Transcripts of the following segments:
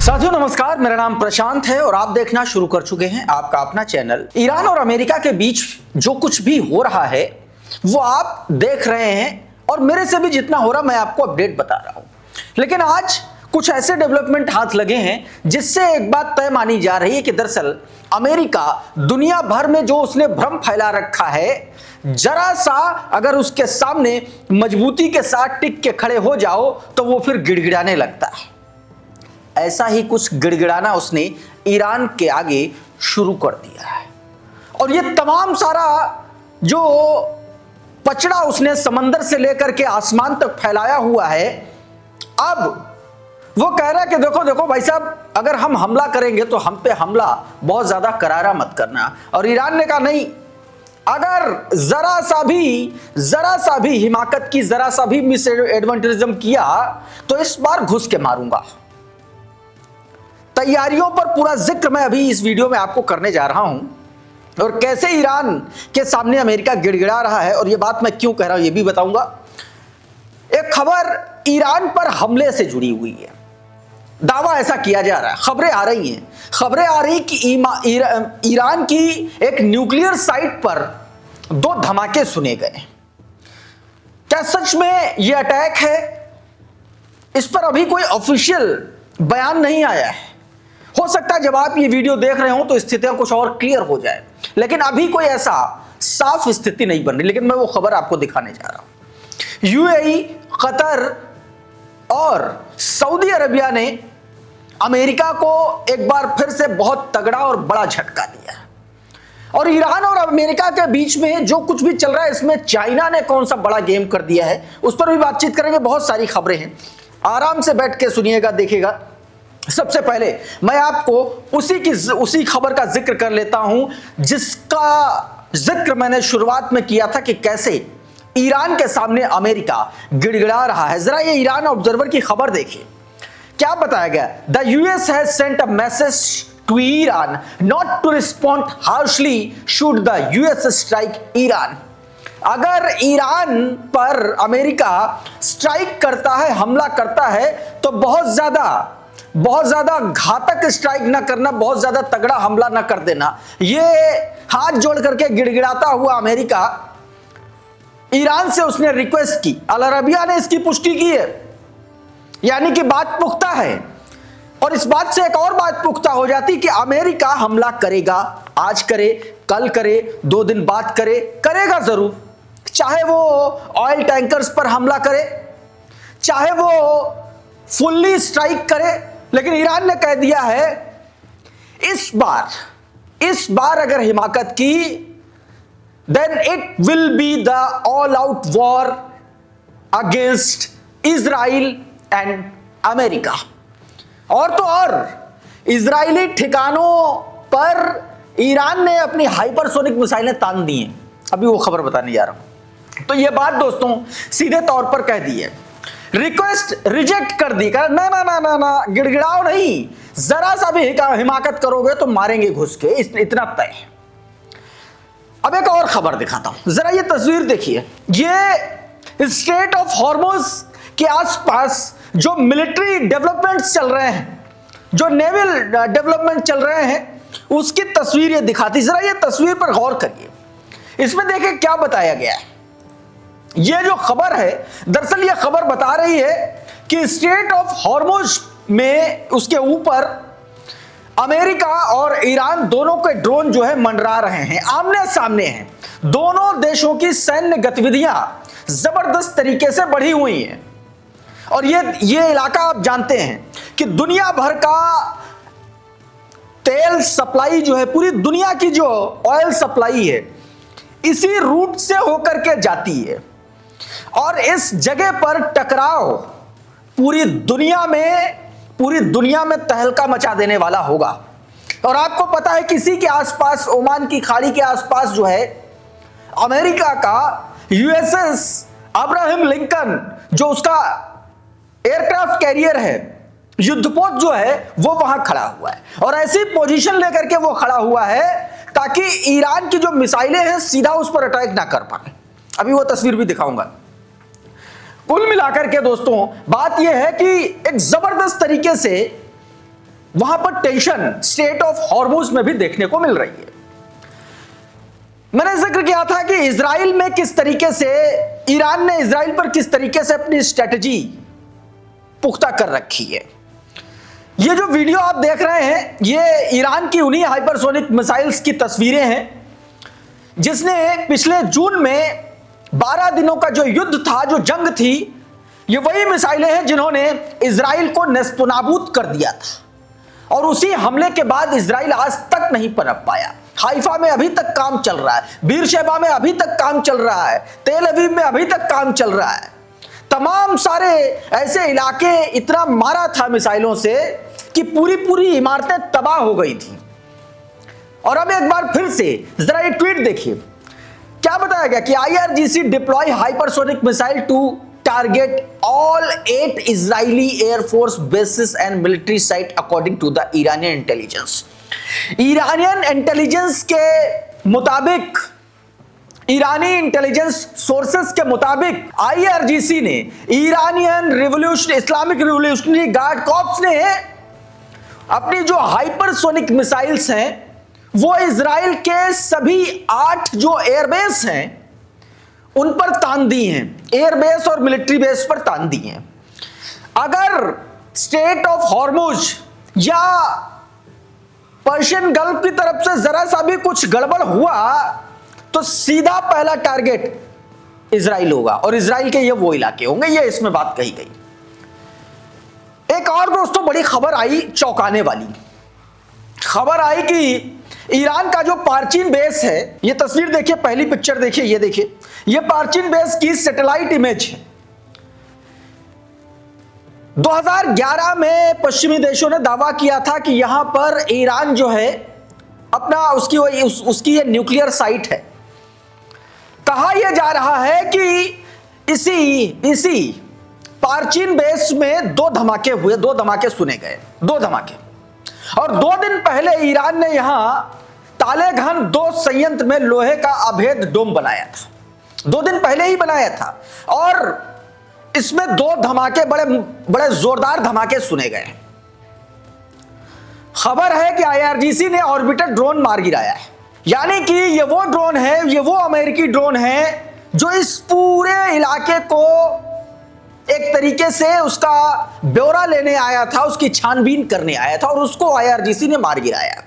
साथियों नमस्कार, मेरा नाम प्रशांत है और आप देखना शुरू कर चुके हैं आपका अपना चैनल। ईरान और अमेरिका के बीच जो कुछ भी हो रहा है वो आप देख रहे हैं और मेरे से भी जितना हो रहा मैं आपको अपडेट बता रहा हूं। लेकिन आज कुछ ऐसे डेवलपमेंट हाथ लगे हैं जिससे एक बात तय मानी जा रही है कि दरअसल अमेरिका दुनिया भर में जो उसने भ्रम फैला रखा है, जरा सा अगर उसके सामने मजबूती के साथ टिक के खड़े हो जाओ तो वो फिर गिड़गिड़ाने लगता है। ऐसा ही कुछ गिड़गिड़ाना उसने ईरान के आगे शुरू कर दिया है और ये तमाम सारा जो पचड़ा उसने समंदर से लेकर के आसमान तक फैलाया हुआ है, अब वो कह रहा है कि देखो देखो भाई साहब, अगर हम हमला करेंगे तो हम पे हमला बहुत ज्यादा करारा मत करना। और ईरान ने कहा नहीं, अगर जरा सा भी हिमाकत की, जरा सा भी मिस एडवांटेजिज्म किया तो इस बार घुस के मारूंगा। तैयारियों पर पूरा जिक्र मैं अभी इस वीडियो में आपको करने जा रहा हूं और कैसे ईरान के सामने अमेरिका गिड़गिड़ा रहा है और यह बात मैं क्यों कह रहा हूं यह भी बताऊंगा। एक खबर ईरान पर हमले से जुड़ी हुई है, दावा ऐसा किया जा रहा है, खबरें आ रही कि ईरान की एक न्यूक्लियर साइट पर 2 धमाके सुने गए। क्या सच में यह अटैक है? इस पर अभी कोई ऑफिशियल बयान नहीं आया है। हो सकता है जब आप ये वीडियो देख रहे हो तो स्थितियां कुछ और क्लियर हो जाए, लेकिन अभी कोई ऐसा साफ स्थिति नहीं बन रही। लेकिन मैं वो खबर आपको दिखाने जा रहा हूं। यूएई, कतर और सऊदी अरबिया ने अमेरिका को एक बार फिर से बहुत तगड़ा और बड़ा झटका दिया और ईरान और अमेरिका के बीच में जो कुछ भी चल रहा है इसमें चाइना ने कौन सा बड़ा गेम कर दिया है उस पर भी बातचीत करेंगे। बहुत सारी खबरें हैं, आराम से बैठ के सुनिएगा, देखिएगा। सबसे पहले मैं आपको उसी खबर का जिक्र कर लेता हूं जिसका जिक्र मैंने शुरुआत में किया था कि कैसे ईरान के सामने अमेरिका गिड़गिड़ा रहा है। जरा ये ईरान ऑब्जर्वर की खबर देखिए, क्या बताया गया। The US has sent a message to Iran not to respond harshly should the US strike Iran. अगर ईरान पर अमेरिका स्ट्राइक करता है, हमला करता है, तो बहुत ज्यादा घातक स्ट्राइक ना करना, बहुत ज्यादा तगड़ा हमला ना कर देना। ये हाथ जोड़ करके गिड़गिड़ाता हुआ अमेरिका ईरान से उसने रिक्वेस्ट की। अल अरबिया ने इसकी पुष्टि की है, यानी कि बात पुख्ता है। और इस बात से एक और बात पुख्ता हो जाती कि अमेरिका हमला करेगा, आज करे, कल करे, 2 दिन बाद करे, करेगा जरूर। चाहे वो ऑयल टैंकर्स पर हमला करे, चाहे वो फुल्ली स्ट्राइक करे, लेकिन ईरान ने कह दिया है इस बार अगर हिमाकत की then it will be the all out war against Israel and America. और तो और इजरायली ठिकानों पर ईरान ने अपनी हाइपरसोनिक मिसाइलें तान दी हैं। अभी वो खबर बताने जा रहा हूं। तो ये बात दोस्तों सीधे तौर पर कह दी है, रिक्वेस्ट रिजेक्ट कर दी, कहा ना ना ना ना ना, गिड़गिड़ाओ नहीं, जरा सा भी हिमाकत करोगे तो मारेंगे घुस के, इतना तय। अब एक और खबर दिखाता हूं, जरा ये तस्वीर देखिए। ये स्ट्रेट ऑफ हॉर्मुज के आसपास जो मिलिट्री डेवलपमेंट्स चल रहे हैं, जो नेवल डेवलपमेंट चल रहे हैं, उसकी तस्वीर ये दिखाती। जरा ये तस्वीर पर गौर करिए, इसमें देखिए क्या बताया गया है। ये जो खबर है, दरअसल ये खबर बता रही है कि स्ट्रेट ऑफ हॉर्मुज में उसके ऊपर अमेरिका और ईरान दोनों के ड्रोन जो है मंडरा रहे हैं, आमने सामने हैं। दोनों देशों की सैन्य गतिविधियां जबरदस्त तरीके से बढ़ी हुई हैं और ये इलाका आप जानते हैं कि दुनिया भर का तेल सप्लाई जो है, पूरी दुनिया की जो ऑयल सप्लाई है, इसी रूट से होकर के जाती है और इस जगह पर टकराव पूरी दुनिया में तहलका मचा देने वाला होगा। और आपको पता है किसी के आसपास, ओमान की खाड़ी के आसपास जो है अमेरिका का यूएसएस अब्राहम लिंकन, जो उसका एयरक्राफ्ट कैरियर है, युद्धपोत जो है वो वहां खड़ा हुआ है और ऐसी पोजीशन लेकर के वो खड़ा हुआ है ताकि ईरान की जो मिसाइलें हैं सीधा उस पर अटैक ना कर पाए। अभी वो तस्वीर भी दिखाऊंगा। कुल मिलाकर के दोस्तों बात यह है कि एक जबरदस्त तरीके से वहां पर टेंशन स्टेट ऑफ हॉर्मुज में भी देखने को मिल रही है। मैंने जिक्र किया था कि इजराइल में किस तरीके से ईरान ने इजराइल पर किस तरीके से अपनी स्ट्रेटजी पुख्ता कर रखी है। ये जो वीडियो आप देख रहे हैं ये ईरान की उन्हीं हाइपरसोनिक मिसाइल्स की तस्वीरें हैं जिसने पिछले जून में 12 दिनों का जो युद्ध था, जो जंग थी, ये वही मिसाइलें हैं जिन्होंने इजराइल को नेस्तनाबूद कर दिया था। और उसी हमले के बाद इजराइल आज तक नहीं पनप पाया। हाइफा में अभी तक काम चल रहा है, बीरशेबा में अभी तक काम चल रहा है, तेल अवीव में अभी तक काम चल रहा है। तमाम सारे ऐसे इलाके इतना मारा था मिसाइलों से कि पूरी पूरी इमारतें तबाह हो गई थी। और अब एक बार फिर से जरा ये ट्वीट देखिए, क्या बताया गया कि IRGC deploy hypersonic missile to target all 8 Israeli air force bases and military site according to the Iranian intelligence. Iranian intelligence के मुताबिक, ईरानी इंटेलिजेंस सोर्सेस के मुताबिक IRGC ने इस्लामिक रिवोल्यूशनरी गार्ड कॉर्प्स ने अपनी जो हाइपरसोनिक मिसाइल्स हैं वो इजराइल के सभी 8 जो एयरबेस हैं उन पर तान दी हैं, एयरबेस और मिलिट्री बेस पर तान दी हैं। अगर स्टेट ऑफ हॉर्मुज या पर्शियन गल्फ की तरफ से जरा सा भी कुछ गड़बड़ हुआ तो सीधा पहला टारगेट इजराइल होगा और इजराइल के ये वो इलाके होंगे, ये इसमें बात कही गई। एक और दोस्तों बड़ी खबर आई, चौंकाने वाली खबर आई कि ईरान का जो पार्चिन बेस है, ये तस्वीर देखिए, पहली पिक्चर देखिए, ये देखिए, ये पार्चिन बेस की सैटेलाइट इमेज है। 2011 में पश्चिमी देशों ने दावा किया था कि यहां पर ईरान जो है अपना उसकी ये न्यूक्लियर साइट है। कहा यह जा रहा है कि इसी पार्चिन बेस में 2 धमाके हुए, 2 धमाके सुने गए, 2 धमाके। और 2 दिन पहले ईरान ने यहां तालेघन 2 संयंत्र में लोहे का अभेद डोम बनाया था, 2 दिन पहले ही बनाया था। और इसमें 2 धमाके, बड़े जोरदार धमाके सुने गए। खबर है कि IRGC ने ऑर्बिटर ड्रोन मार गिराया है, यानी कि ये वो ड्रोन है, ये वो अमेरिकी ड्रोन है जो इस पूरे इलाके को एक तरीके से उसका ब्यौरा लेने आया था, उसकी छानबीन करने आया था और उसको IRGC ने मार गिराया।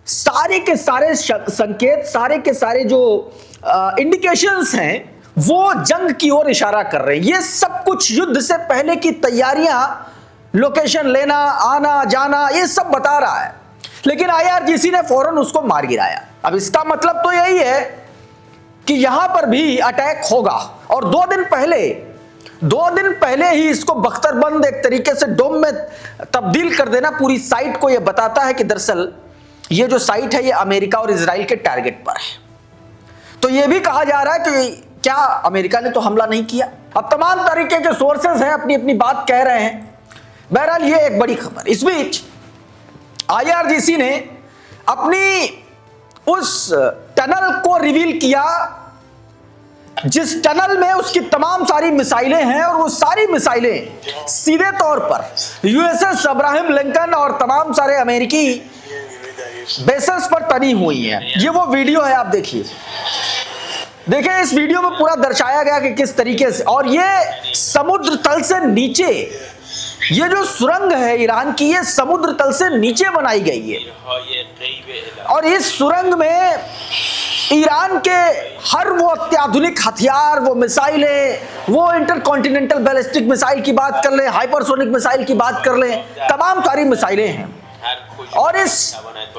सारे के सारे संकेत, सारे के सारे जो इंडिकेशंस हैं वो जंग की ओर इशारा कर रहे हैं। ये सब कुछ युद्ध से पहले की तैयारियां, लोकेशन लेना, आना जाना, ये सब बता रहा है। लेकिन IRGC ने फौरन उसको मार गिराया। अब इसका मतलब तो यही है कि यहां पर भी अटैक होगा। और 2 दिन पहले ही इसको बख्तरबंद एक तरीके से डोम में तब्दील कर देना पूरी साइट को, यह बताता है कि दरअसल ये जो साइट है ये अमेरिका और इजराइल के टारगेट पर है। तो यह भी कहा जा रहा है कि क्या अमेरिका ने तो हमला नहीं किया। अब तमाम तरीके के सोर्सेस हैं, अपनी अपनी बात कह रहे हैं। बहरहाल ये एक बड़ी खबर। इस बीच IRGC ने अपनी उस टनल को रिवील किया जिस टनल में उसकी तमाम सारी मिसाइलें हैं और वो सारी मिसाइलें सीधे तौर पर USS अब्राहम लिंकन और तमाम सारे अमेरिकी बेसेस पर तनी हुई हैं। ये वो वीडियो है, आप देखिए, इस वीडियो में पूरा दर्शाया गया कि किस तरीके से, और ये समुद्र तल से नीचे, ये जो सुरंग है ईरान की, ये समुद्र तल से नीचे बनाई गई है। और इस सुरंग में ईरान के हर वो अत्याधुनिक हथियार, वो मिसाइलें, वो इंटरकॉन्टिनेंटल बैलिस्टिक मिसाइल की बात कर लें, हाइपरसोनिक मिसाइल की बात कर लें, तमाम सारी मिसाइलें हैं। और इस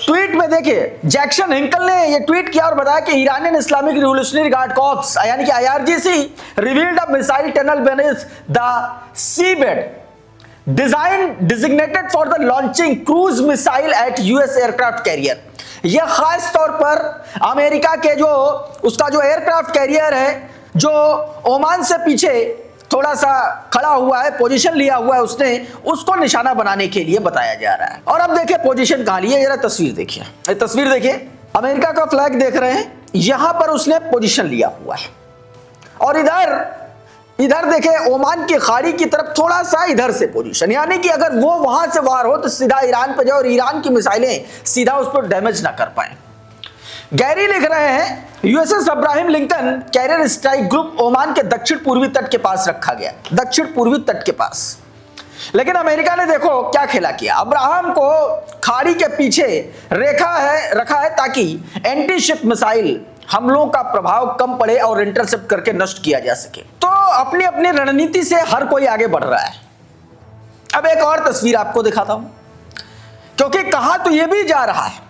ट्वीट में देखिए, जैक्सन हिंकल ने ये ट्वीट किया और बताया कि Iranian Islamic revolutionary guard corps यानी कि IRGC revealed a missile tunnel beneath the seabed designated for the launching cruise missile at US aircraft carrier। यह खास तौर पर अमेरिका के जो उसका जो एयरक्राफ्ट कैरियर है जो ओमान से पीछे थोड़ा सा खड़ा हुआ है, पोजीशन लिया हुआ है उसने, उसको निशाना बनाने के लिए बताया जा रहा है। और अब देखिए पोजीशन कहां ली है, जरा तस्वीर देखिए, अमेरिका का फ्लैग देख रहे हैं, यहां पर उसने पोजीशन लिया हुआ है और इधर देखे ओमान की खाड़ी की तरफ थोड़ा सा इधर से पोजीशन, यानी कि अगर वो वहां से वार हो तो सीधा ईरान पे जाए और ईरान की मिसाइलें सीधा उस पर डैमेज ना कर पाए। गैरी लिख रहे हैं USS Abraham Lincoln carrier strike group Oman के दक्षिण पूर्वी तट के पास रखा गया, दक्षिण पूर्वी तट के पास। लेकिन अमेरिका ने देखो क्या खेला किया, अब्राहम को खाड़ी के पीछे रखा है ताकि एंटी शिप मिसाइल हमलों का प्रभाव कम पड़े और इंटरसेप्ट करके नष्ट किया जा सके। तो अपनी अपनी रणनीति से हर कोई आगे बढ़ रहा है। अब एक और तस्वीर आपको दिखाता हूं, क्योंकि कहा तो यह भी जा रहा है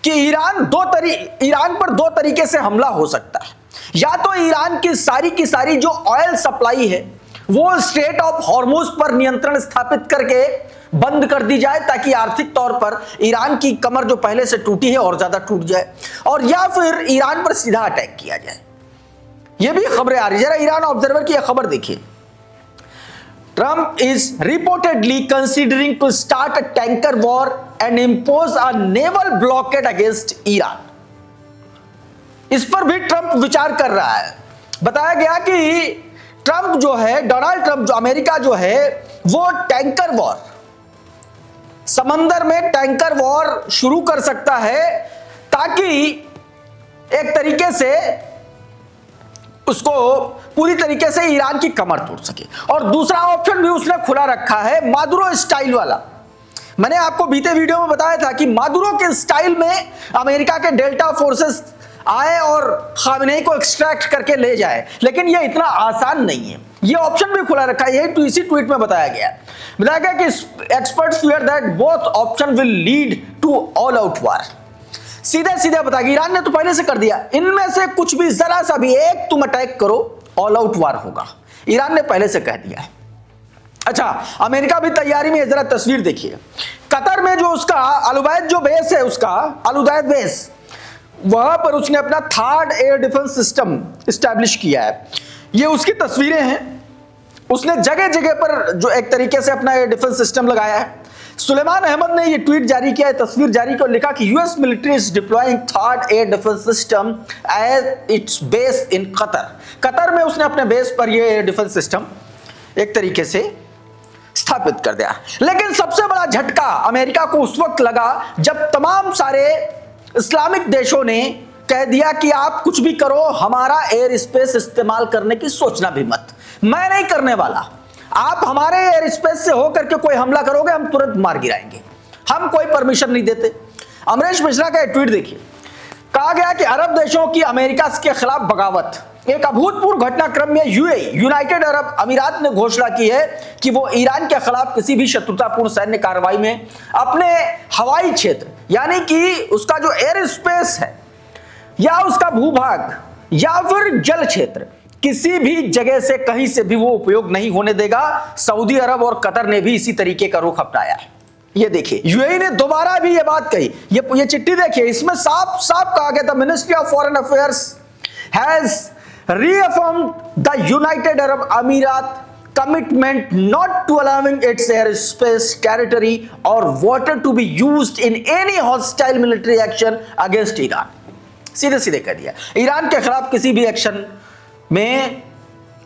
कि ईरान पर दो तरीके से हमला हो सकता है। या तो ईरान की सारी जो ऑयल सप्लाई है वो स्ट्रेट ऑफ हॉर्मुज पर नियंत्रण स्थापित करके बंद कर दी जाए ताकि आर्थिक तौर पर ईरान की कमर जो पहले से टूटी है और ज्यादा टूट जाए, और या फिर ईरान पर सीधा अटैक किया जाए। यह भी खबरें आ रही है, जरा ईरान ऑब्जर्वर की यह खबर देखिए। Trump is reportedly considering to start a tanker war and impose a naval blockade against Iran. इस पर भी ट्रंप विचार कर रहा है। बताया गया कि ट्रंप जो है, डोनाल्ड ट्रंप जो अमेरिका जो है, वो टैंकर वॉर, समंदर में टैंकर वॉर शुरू कर सकता है ताकि एक तरीके से उसको पूरी तरीके से ईरान की कमर तोड़ सके। और दूसरा ऑप्शन भी उसने खुला रखा है, मादुरो स्टाइल वाला। मैंने आपको बीते वीडियो में बताया था कि मादुरो के स्टाइल में अमेरिका के डेल्टा फोर्सेस आए और खामेनेई को एक्सट्रैक्ट करके ले जाए, लेकिन यह इतना आसान नहीं है। यह ऑप्शन भी खुला रखा है, यही इसी ट्वीट में बताया गया कि experts fear that both option will lead to all out war. सीधे बताया, ईरान ने तो पहले से कर दिया, इनमें से कुछ भी जरा सा भी एक तुम अटैक करो ऑल आउट वार होगा, ईरान ने पहले से कह दिया है। अच्छा, अमेरिका भी तैयारी में है, जरा तस्वीर देखिए। कतर में जो उसका अलुदैद जो बेस है, उसका अलुदैद बेस, वहां पर उसने अपना third air defence system establish किया है। ये उसकी तस्वीरें हैं, उसने जगह जगह पर जो एक तरीके से अपना एयर डिफेंस सिस्टम लगाया है। सुलेमान अहमद ने ये ट्वीट जारी किया है, तस्वीर जारी कर लिखा कि US military is deploying third air defence system as its base in Qatar में उसने अपने बेस पर ये एयर डिफेंस सिस्टम एक तरीके से स्थापित कर दिया। लेकिन सबसे बड़ा झटका अमेरिका को उस वक्त लगा जब तमाम सारे इस्लामिक देशों ने कह दिया कि आप कुछ भी करो, हमारा एयर स्पेस इस्तेमाल करने की सोचना भी मत, मैं नहीं करने वाला। आप हमारे एयर स्पेस से होकर के कोई हमला करोगे, हम तुरंत मार गिराएंगे, हम कोई परमिशन नहीं देते। अमरीश मिश्रा का एक ट्वीट देखिए, कहा गया कि अरब देशों की अमेरिका के खिलाफ बगावत, एक अभूतपूर्व घटनाक्रम में यूनाइटेड अरब अमीरात ने घोषणा की है कि वो ईरान के खिलाफ किसी भी शत्रुतापूर्ण सैन्य कार्रवाई में अपने हवाई क्षेत्र, यानी कि उसका जो एयर स्पेस है या उसका भूभाग या फिर जल क्षेत्र, किसी भी जगह से कहीं से भी वो उपयोग नहीं होने देगा। सऊदी अरब और कतर ने भी इसी तरीके का रुख अपनाया है। ये देखिए, यूएई ने दोबारा भी ये बात कही, ये चिट्ठी देखिए, इसमें साफ साफ कहा गया था, ministry of foreign affairs has reaffirmed the United Arab Emirates commitment not to allowing its airspace, territory or water to be used in any hostile military action against Iran। सीधे कह दिया, ईरान के खिलाफ किसी भी एक्शन में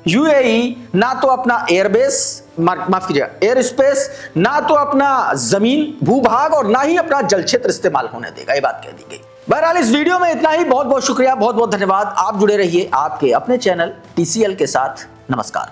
UAE ना तो अपना एयरबेस, माफ कीजिएगा, एयर स्पेस, ना तो अपना जमीन भूभाग और ना ही अपना जल क्षेत्र इस्तेमाल होने देगा, ये बात कह दी गई। बहरहाल इस वीडियो में इतना ही, बहुत बहुत शुक्रिया, बहुत बहुत धन्यवाद। आप जुड़े रहिए आपके अपने चैनल TCL के साथ। नमस्कार।